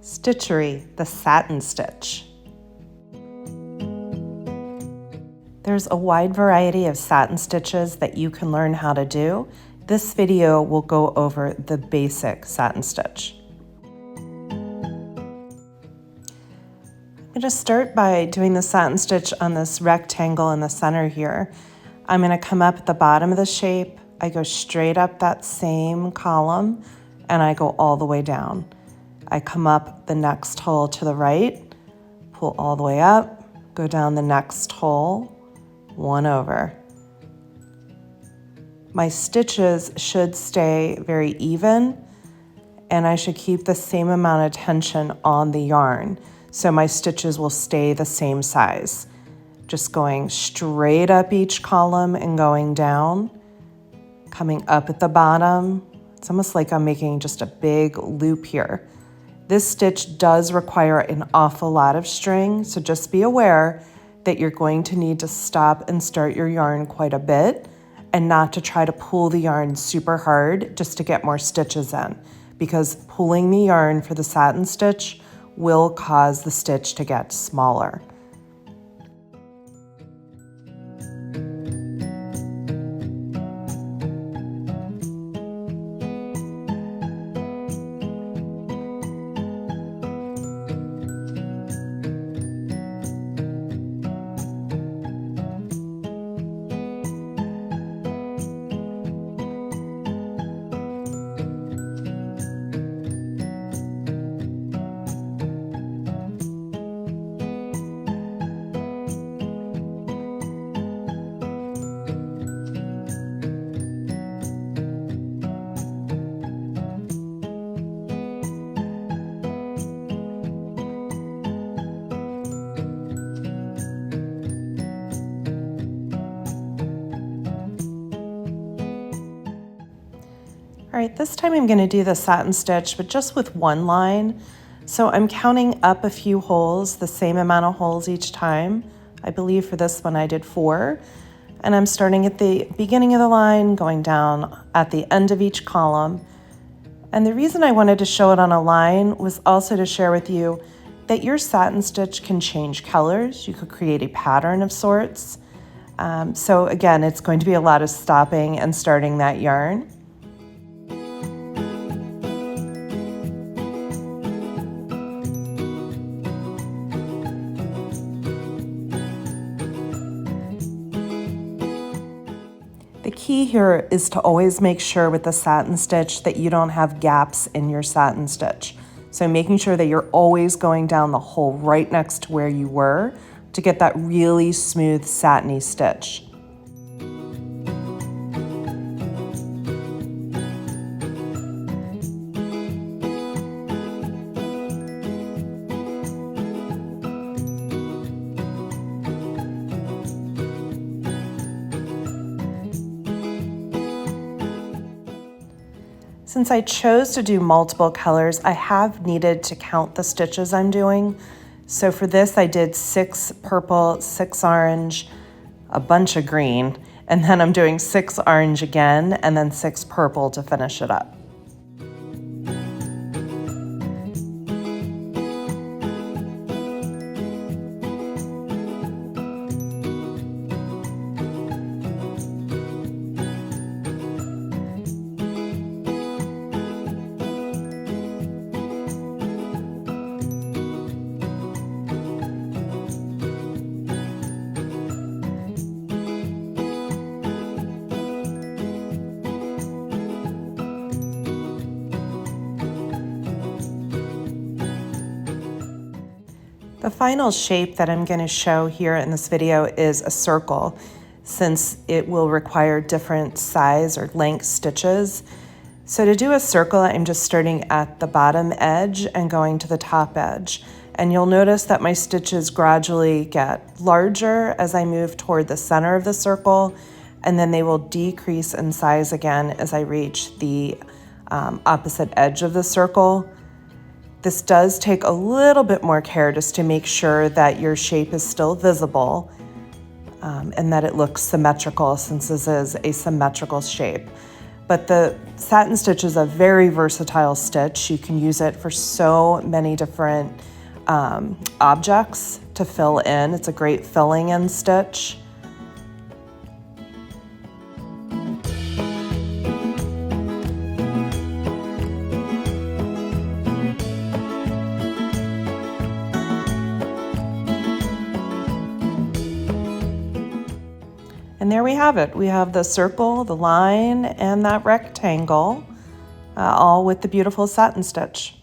Stitchery, the satin stitch. There's a wide variety of satin stitches that you can learn how to do. This video will go over the basic satin stitch. I'm going to start by doing the satin stitch on this rectangle in the center here. I'm going to come up at the bottom of the shape. I go straight up that same column and I go all the way down. I come up the next hole to the right, pull all the way up, go down the next hole, one over. My stitches should stay very even and I should keep the same amount of tension on the yarn so my stitches will stay the same size. Just going straight up each column and going down, coming up at the bottom. It's almost like I'm making just a big loop here. This stitch does require an awful lot of string, so just be aware that you're going to need to stop and start your yarn quite a bit and not to try to pull the yarn super hard just to get more stitches in, because pulling the yarn for the satin stitch will cause the stitch to get smaller. All right, this time I'm going to do the satin stitch, but just with one line. So I'm counting up a few holes, the same amount of holes each time. I believe for this one I did 4. And I'm starting at the beginning of the line, going down at the end of each column. And the reason I wanted to show it on a line was also to share with you that your satin stitch can change colors. You could create a pattern of sorts. So again, it's going to be a lot of stopping and starting that yarn. The key here is to always make sure with the satin stitch that you don't have gaps in your satin stitch. So making sure that you're always going down the hole right next to where you were to get that really smooth satiny stitch. Since I chose to do multiple colors, I have needed to count the stitches I'm doing. So for this, I did 6 purple, 6 orange, a bunch of green, and then I'm doing 6 orange again, and then 6 purple to finish it up. The final shape that I'm going to show here in this video is a circle, since it will require different size or length stitches. So to do a circle, I'm just starting at the bottom edge and going to the top edge. And you'll notice that my stitches gradually get larger as I move toward the center of the circle, and then they will decrease in size again as I reach the opposite edge of the circle. This does take a little bit more care just to make sure that your shape is still visible and that it looks symmetrical, since this is a symmetrical shape. But the satin stitch is a very versatile stitch. You can use it for so many different objects to fill in. It's a great filling in stitch. And there we have it. We have the circle, the line, and that rectangle, all with the beautiful satin stitch.